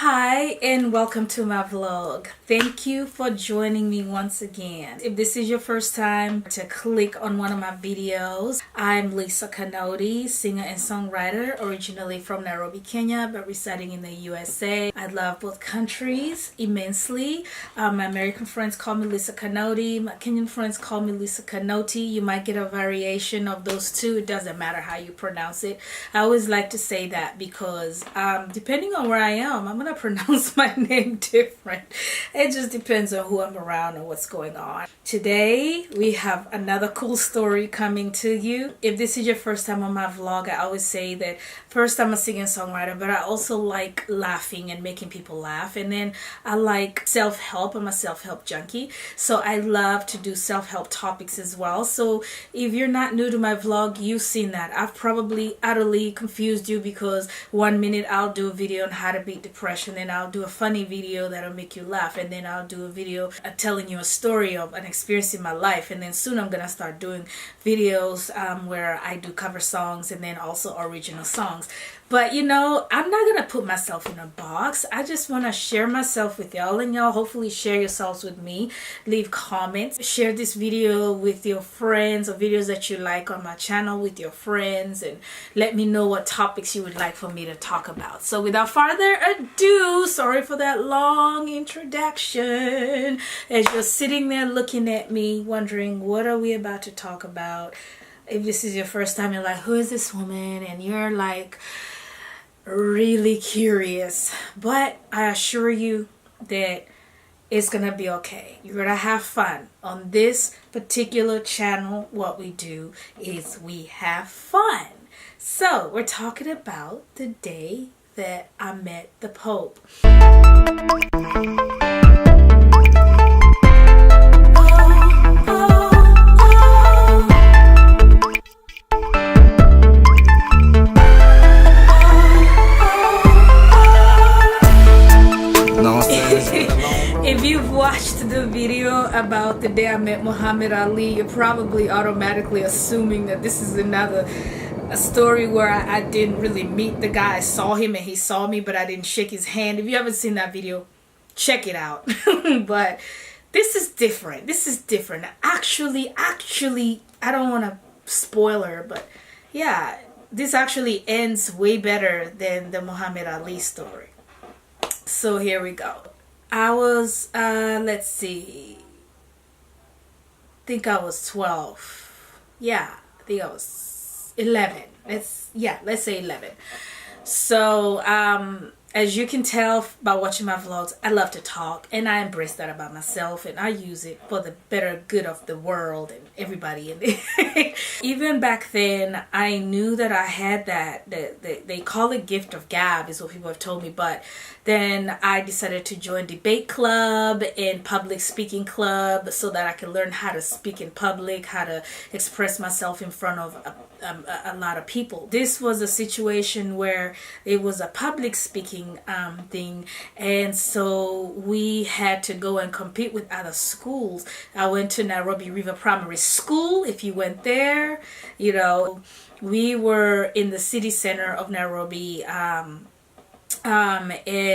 Hi and welcome to my vlog. Thank you for joining me once again. If this is your first time to click on one of my videos, I'm Lisa Kinoti, singer and songwriter, originally from Nairobi, Kenya, but residing in the USA. I love both countries immensely. My American friends call me Lisa Kinoti. My Kenyan friends call me Lisa Kinoti. You might get a variation of those two. It doesn't matter how you pronounce it. I always like to say that because depending on where I am, I'm gonna pronounce my name different. It just depends on who I'm around and what's going on. Today we have another cool story coming to you. If this is your first time on my vlog, I always say that first I'm a singer and songwriter, but I also like laughing and making people laugh, and then I like self-help. I'm a self-help junkie, so I love to do self-help topics as well. So if you're not new to my vlog, you've seen that I've probably utterly confused you, because 1 minute I'll do a video on how to beat depression, then I'll do a funny video that'll make you laugh, and then I'll do a video telling you a story of an experience in my life, and then soon I'm gonna start doing videos where I do cover songs and then also original songs. But you know, I'm not gonna put myself in a box. I just want to share myself with y'all, and y'all hopefully share yourselves with me. Leave comments, share this video with your friends, or videos that you like on my channel with your friends, and let me know what topics you would like for me to talk about. So without further ado, sorry for that long introduction, as you're sitting there looking at me wondering what are we about to talk about. If this is your first time, you're like, who is this woman? And you're like really curious, but I assure you that it's gonna be okay. You're gonna have fun. On this particular channel, what we do is we have fun. So we're talking about the day that I met the Pope. If you've watched the video about the day I met Muhammad Ali, you're probably automatically assuming that this is a story where I didn't really meet the guy. I saw him and he saw me, but I didn't shake his hand. If you haven't seen that video, check it out. But this is different. This is different. Actually, I don't want to spoil her, but yeah, this actually ends way better than the Muhammad Ali story. So here we go. I was, let's see, I think I was 12. Yeah, I think I was 11. Let's say 11. So, as you can tell by watching my vlogs, I love to talk, and I embrace that about myself, and I use it for the better good of the world and everybody in it. Even back then, I knew that I had that they call it gift of gab, is what people have told me. But then I decided to join debate club and public speaking club so that I could learn how to speak in public, how to express myself in front of a lot of people. This was a situation where it was a public speaking thing, and so we had to go and compete with other schools. I went to Nairobi River Primary School. If you went there, you know, we were in the city center of Nairobi, and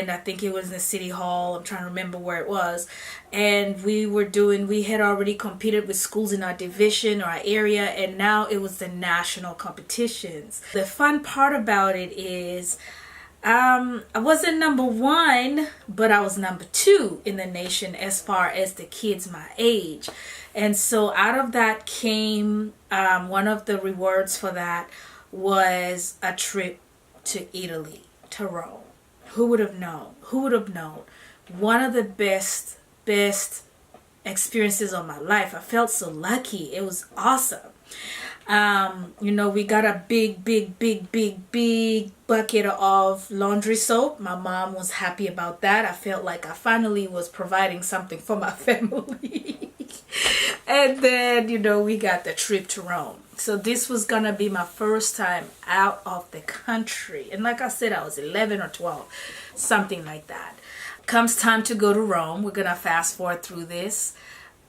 I think it was in the city hall. I'm trying to remember where it was. And we had already competed with schools in our division or our area, and now it was the national competitions. The fun part about it is I wasn't number one, but I was number 2 in the nation as far as the kids my age. And so out of that came, one of the rewards for that was a trip to Italy, to Rome. Who would have known? Who would have known? One of the best experiences of my life. I felt so lucky. It was awesome. You know, we got a big bucket of laundry soap. My mom was happy about that. I felt like I finally was providing something for my family. And then, you know, we got the trip to Rome. So this was gonna be my first time out of the country. And like I said, I was 11 or 12, something like that. Comes time to go to Rome. We're gonna fast forward through this.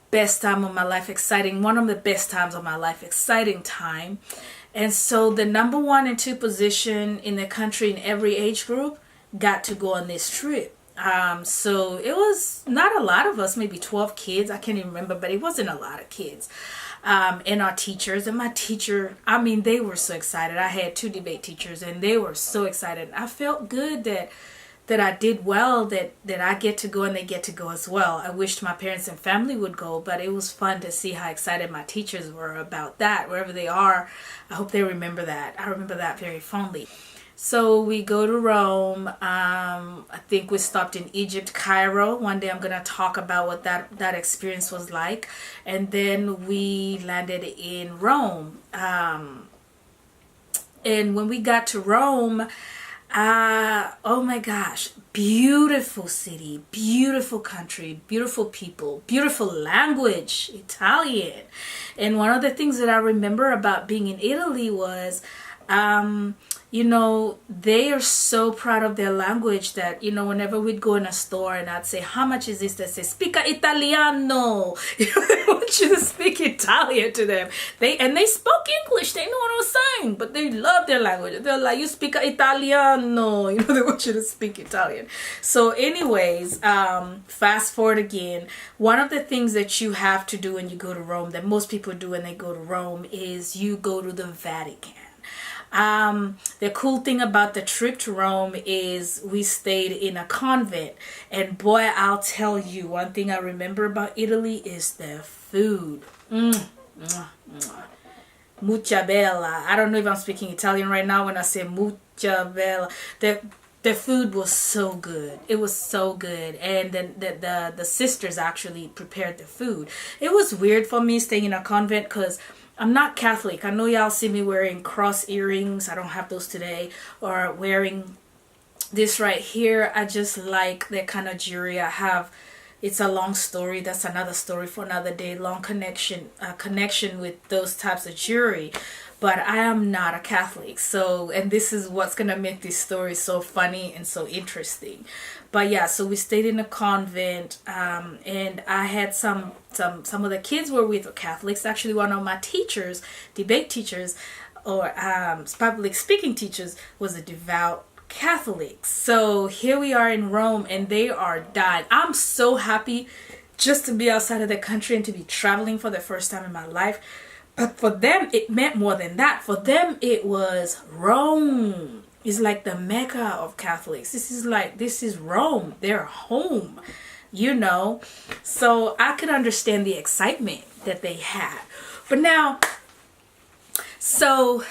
Best time of my life, exciting. One of the best times of my life, exciting time. And so the number 1 and 2 position in the country in every age group got to go on this trip. So it was not a lot of us, maybe 12 kids. I can't even remember, but it wasn't a lot of kids. And our teachers, and my teacher, I mean, they were so excited. I had 2 debate teachers and they were so excited. I felt good that I did well, that I get to go and they get to go as well. I wished my parents and family would go, but it was fun to see how excited my teachers were about that. Wherever they are, I hope they remember that. I remember that very fondly. So we go to Rome. I think we stopped in Egypt, Cairo. One day I'm going to talk about what that experience was like. And then we landed in Rome. And when we got to Rome, oh my gosh, beautiful city, beautiful country, beautiful people, beautiful language, Italian. And one of the things that I remember about being in Italy was, you know, they are so proud of their language that, you know, whenever we'd go in a store and I'd say, how much is this? They say, "Spica Italiano." You know, they want you to speak Italian to them. They spoke English. They knew what I was saying, but they love their language. They're like, "You speak Italiano." You know, they want you to speak Italian. So anyways, fast forward again. One of the things that you have to do when you go to Rome, that most people do when they go to Rome, is you go to the Vatican. The cool thing about the trip to Rome is we stayed in a convent, and boy, I'll tell you, one thing I remember about Italy is their food. Mucha bella. I don't know if I'm speaking Italian right now when I say mucha bella. The food was so good. It was so good. And then the sisters actually prepared the food. It was weird for me staying in a convent because I'm not Catholic. I know y'all see me wearing cross earrings. I don't have those today. Or wearing this right here. I just like that kind of jewelry. I have, it's a long story. That's another story for another day. Long connection with those types of jewelry. But I am not a Catholic. So, and this is what's going to make this story so funny and so interesting. But yeah, so we stayed in a convent, and I had some of the kids were with Catholics. Actually, one of my teachers, debate teachers, or public speaking teachers, was a devout Catholic. So here we are in Rome, and they are dying. I'm so happy just to be outside of the country and to be traveling for the first time in my life. But for them, it meant more than that. For them, it was Rome. It's like the Mecca of Catholics. This is Rome, their home, you know. So I could understand the excitement that they had. But now, so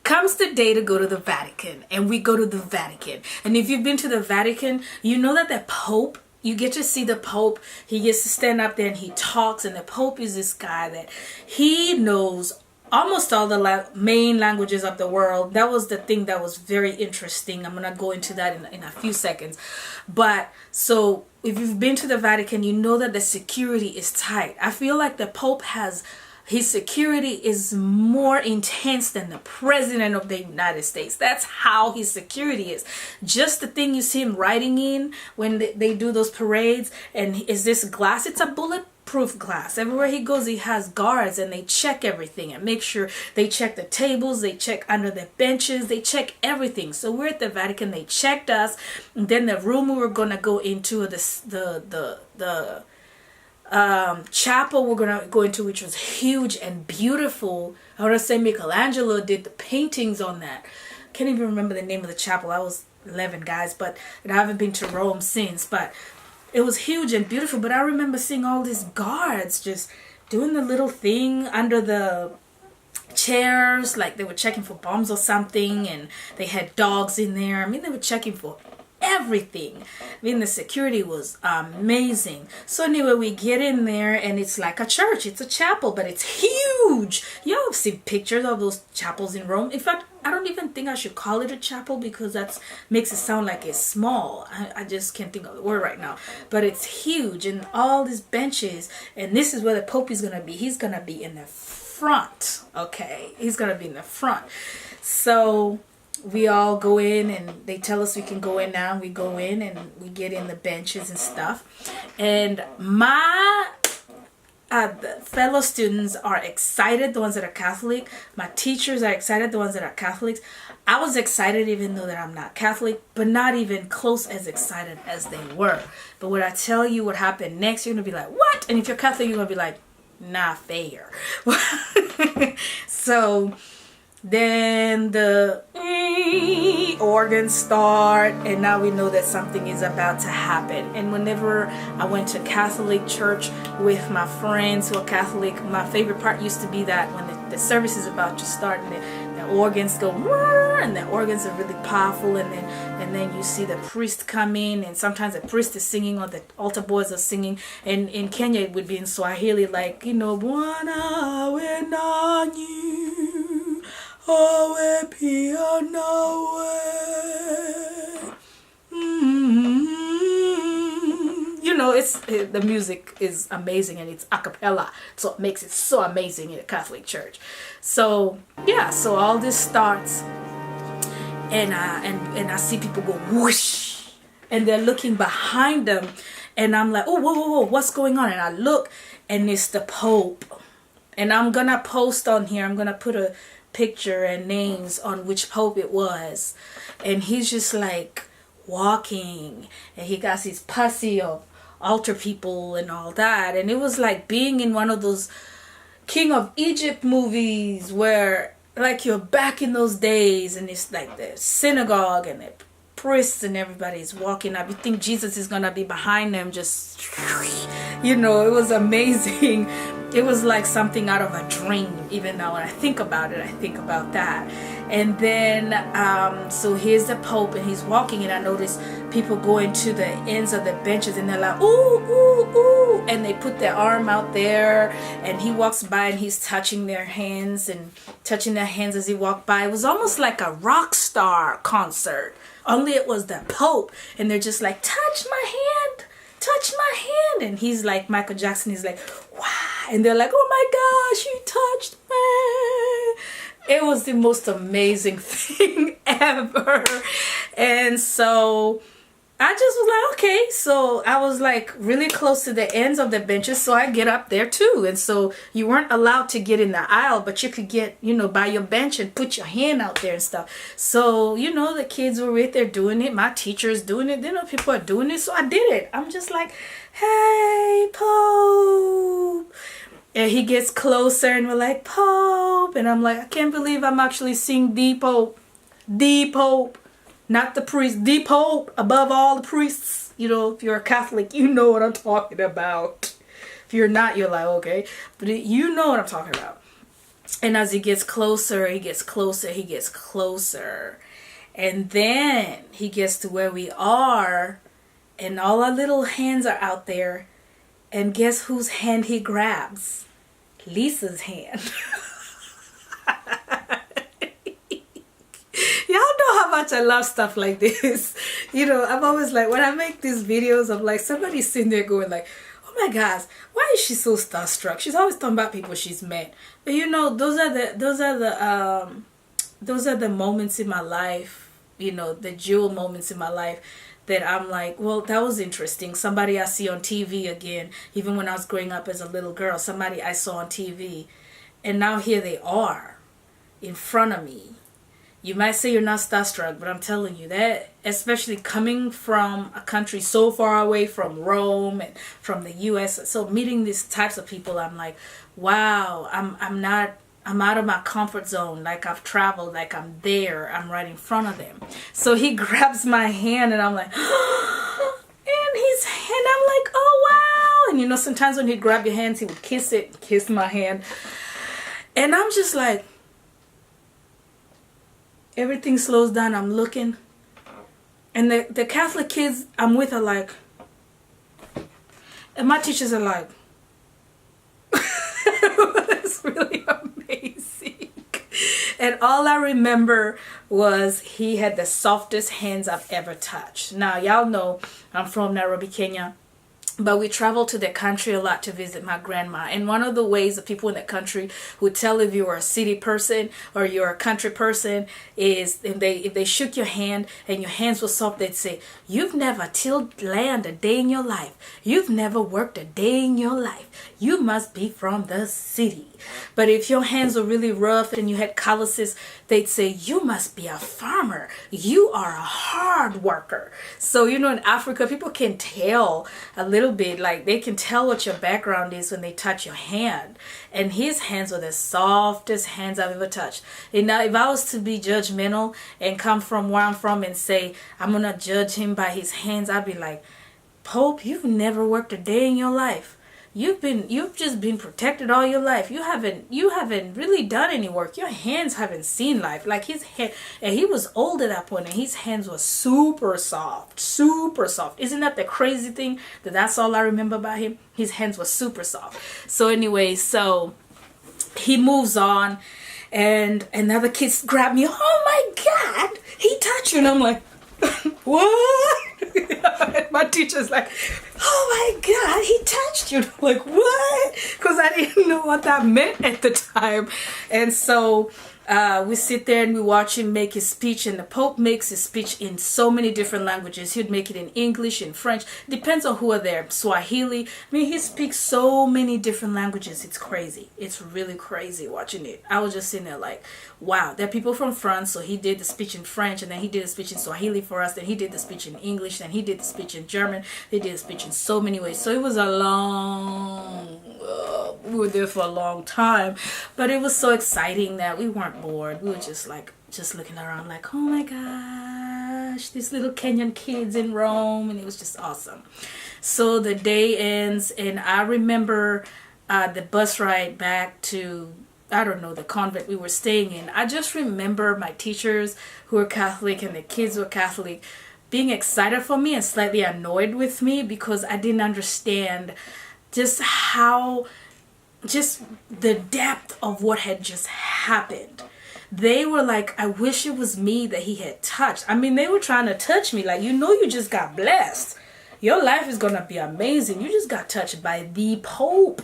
comes the day to go to the Vatican, and we go to the Vatican. And if you've been to the Vatican, you know that the Pope, you get to see the Pope. He gets to stand up there and he talks, and the Pope is this guy that he knows almost all the main languages of the world. That was the thing that was very interesting. I'm going to go into that in a few seconds. But so if you've been to the Vatican, you know that the security is tight. I feel like the Pope his security is more intense than the President of the United States. That's how his security is. Just the thing you see him riding in when they do those parades, and is this glass? It's a bulletproof glass. Everywhere he goes, he has guards, and they check everything and make sure they check the tables, they check under the benches, they check everything. So we're at the Vatican. They checked us, and then the room we were gonna go into, the chapel we're gonna go into, which was huge and beautiful. I want to say Michelangelo did the paintings on that. Can't even remember the name of the chapel. I was 11, guys, but I haven't been to Rome since. But it was huge and beautiful. But I remember seeing all these guards just doing the little thing under the chairs, like they were checking for bombs or something, and they had dogs in there. I mean, they were checking for everything. I mean, the security was amazing. So anyway, we get in there, and it's like a church. It's a chapel, but it's huge. You all have seen pictures of those chapels in Rome. In fact, I don't even think I should call it a chapel, because that makes it sound like it's small. I just can't think of the word right now. But it's huge, and all these benches, and this is where the Pope is going to be. He's going to be in the front, okay? He's going to be in the front. So we all go in, and they tell us we can go in now. We go in, and we get in the benches and stuff. And the fellow students are excited, the ones that are Catholic. My teachers are excited, the ones that are Catholics. I was excited even though that I'm not Catholic, but not even close as excited as they were. But when I tell you what happened next, you're going to be like, what? And if you're Catholic, you're going to be like, not fair. So then the organs start, and now we know that something is about to happen. And whenever I went to Catholic church with my friends who are Catholic, my favorite part used to be that when the service is about to start and the organs go, and the organs are really powerful, and then you see the priest come in, and sometimes the priest is singing or the altar boys are singing, and in Kenya it would be in Swahili, like, you know, Bwana we nanyi awe pia nawe. You know, the music is amazing, and it's a cappella, so it makes it so amazing in a Catholic church. So yeah, so all this starts, and I see people go whoosh, and they're looking behind them, and I'm like, oh, whoa, what's going on? And I look, and it's the Pope. And I'm gonna post on here, I'm gonna put a picture and names on which Pope it was, and he's just like walking, and he got his posse of altar people and all that, and it was like being in one of those King of Egypt movies where like you're back in those days, and it's like the synagogue and the priests and everybody's walking up. You think Jesus is gonna be behind them, just, you know, it was amazing. It was like something out of a dream. Even now when I think about it, I think about that. And then so here's the Pope, and he's walking, and I notice people going to the ends of the benches, and they're like, ooh, ooh, ooh, and they put their arm out there, and he walks by, and he's touching their hands as he walked by. It was almost like a rock star concert, only it was the Pope, and they're just like, touch my hand, and he's like Michael Jackson. He's like, wow, and they're like, oh my gosh, you touched me. It was the most amazing thing ever. And so I just was like, okay. So I was like really close to the ends of the benches, so I get up there too. And so you weren't allowed to get in the aisle, but you could get, you know, by your bench and put your hand out there and stuff. So, you know, the kids were right there doing it. My teacher's doing it. You know, people are doing it. So I did it. I'm just like, hey, Pope. And he gets closer, and we're like, Pope. And I'm like, I can't believe I'm actually seeing the Pope. The Pope. Not the priest. The Pope above all the priests. You know, if you're a Catholic, you know what I'm talking about. If you're not, you're like, okay. But you know what I'm talking about. And as he gets closer, he gets closer, he gets closer. And then he gets to where we are, and all our little hands are out there. And guess whose hand he grabs? Lisa's hand. Y'all know how much I love stuff like this. You know, I'm always like, when I make these videos, I'm like, somebody's sitting there going like, oh my gosh, why is she so starstruck? She's always talking about people she's met. But you know, those are the moments in my life, you know, the jewel moments in my life, that I'm like, well, that was interesting. Somebody I see on TV again, even when I was growing up as a little girl, somebody I saw on TV, and now here they are in front of me. You might say you're not starstruck, but I'm telling you that, especially coming from a country so far away from Rome and from the US, so meeting these types of people, I'm like, wow, I'm out of my comfort zone. Like I've traveled, like I'm there, I'm right in front of them. So he grabs my hand, and I'm like, and his hand, I'm like, oh wow. And you know, sometimes when he'd grab your hands, he would kiss my hand. And I'm just like, everything slows down. I'm looking, and the Catholic kids I'm with are like, and my teachers are like, it's really amazing. And all I remember was he had the softest hands I've ever touched. Now, y'all know I'm from Nairobi, Kenya. but we travel to the country a lot to visit my grandma. And one of the ways the people in that country would tell if you are a city person or you're a country person is if they shook your hand and your hands were soft, they'd say, "You've never tilled land a day in your life. You've never worked a day in your life. You must be from the city." But if your hands were really rough and you had calluses, they'd say, "You must be a farmer. You are a hard worker." So, in Africa, people can tell a little bit, like they can tell what your background is when they touch your hand. And his hands were the softest hands I've ever touched. And now, if I was to be judgmental and come from where I'm from and say, I'm going to judge him by his hands, I'd be like, "Pope, you've never worked a day in your life. You've just been protected all your life. You haven't really done any work. Your hands haven't seen life." Like his hand, and he was old at that point, and his hands were super soft, super soft. Isn't that the crazy thing? That's all I remember about him. His hands were super soft. So anyway, so he moves on, and another kid grabbed me. "Oh my God, he touched you!" And I'm like, "What?" My teacher's like, "Oh my God, he touched you." I'm like, "What?" Because I didn't know what that meant at the time. And so we sit there and we watch him make his speech, and the Pope makes his speech in so many different languages. He'd make it in English, in French, depends on who are there, Swahili. I mean, he speaks so many different languages. It's crazy. It's really crazy watching it. I was just sitting there like, wow. There are people from France, so he did the speech in French, and then he did a speech in Swahili for us, then he did the speech in English, then he did the speech in German. They did a speech in so many ways. So it was a long, we were there for a long time, but it was so exciting that we weren't bored. We were just looking around like, "Oh my gosh, these little Kenyan kids in Rome," and it was just awesome. So the day ends, and I remember the bus ride back to, I don't know, the convent we were staying in. I just remember my teachers who were Catholic and the kids were Catholic being excited for me and slightly annoyed with me because I didn't understand just the depth of what had just happened. They were like, "I wish it was me that he had touched." I mean, they were trying to touch me like, you just got blessed. Your life is going to be amazing. You just got touched by the Pope.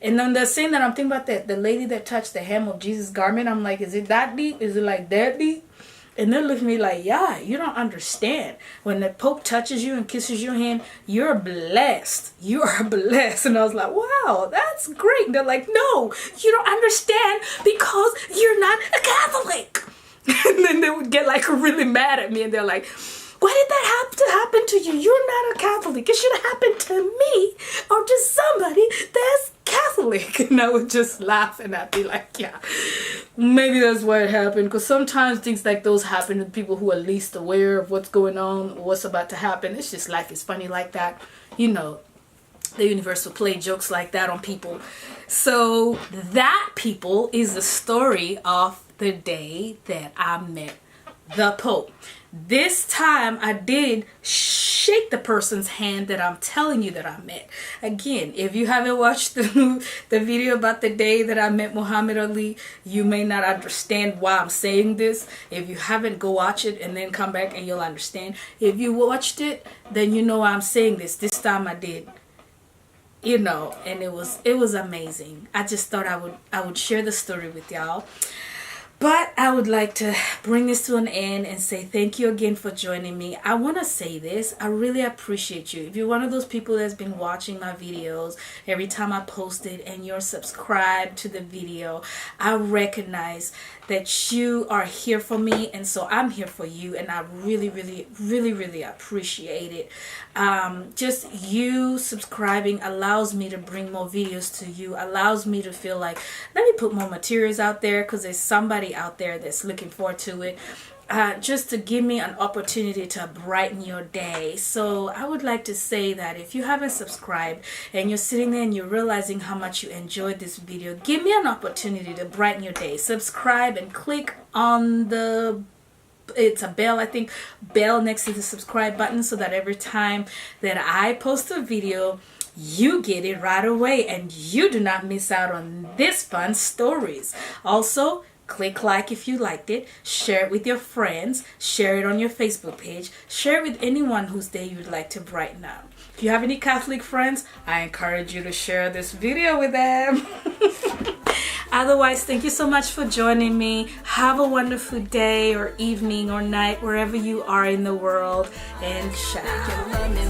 And then they're saying that, I'm thinking about the lady that touched the hem of Jesus' garment. I'm like, is it that deep? Is it like that deep? And they're looking at me like, "Yeah, you don't understand. When the Pope touches you and kisses your hand, you're blessed. You are blessed." And I was like, "Wow, that's great." And they're like, "No, you don't understand because you're not a Catholic." And then they would get like really mad at me, and they're like, "Why did that have to happen to you? You're not a Catholic. It should have happened to me or to somebody that's Catholic." And I would just laugh, and I'd be like, "Yeah, maybe that's why it happened." Because sometimes things like those happen to people who are least aware of what's going on or what's about to happen. It's just life is funny like that. The universe will play jokes like that on people. So that, people, is the story of the day that I met the Pope. This time I did shake the person's hand that I'm telling you that I met. Again, if you haven't watched the video about the day that I met Muhammad Ali, you may not understand why I'm saying this. If you haven't, go watch it and then come back and you'll understand. If you watched it, then you know why I'm saying this. This time I did. And it was amazing. I just thought I would share the story with y'all. But I would like to bring this to an end and say thank you again for joining me. I want to say this. I really appreciate you. If you're one of those people that's been watching my videos every time I post it and you're subscribed to the video, I recognize that you are here for me, and so I'm here for you, and I really, really, really, really appreciate it. Just you subscribing allows me to bring more videos to you, allows me to feel like, let me put more materials out there because there's somebody out there that's looking forward to it. Just to give me an opportunity to brighten your day. So I would like to say that if you haven't subscribed and you're sitting there and you're realizing how much you enjoyed this video, give me an opportunity to brighten your day. Subscribe and click on it's a bell, I think, bell next to the subscribe button, so that every time that I post a video, you get it right away and you do not miss out on this fun stories. Also, Click like if you liked it, share it with your friends, share it on your Facebook page, share it with anyone whose day you'd like to brighten up. If you have any Catholic friends, I encourage you to share this video with them. Otherwise, thank you so much for joining me. Have a wonderful day or evening or night wherever you are in the world, and shout.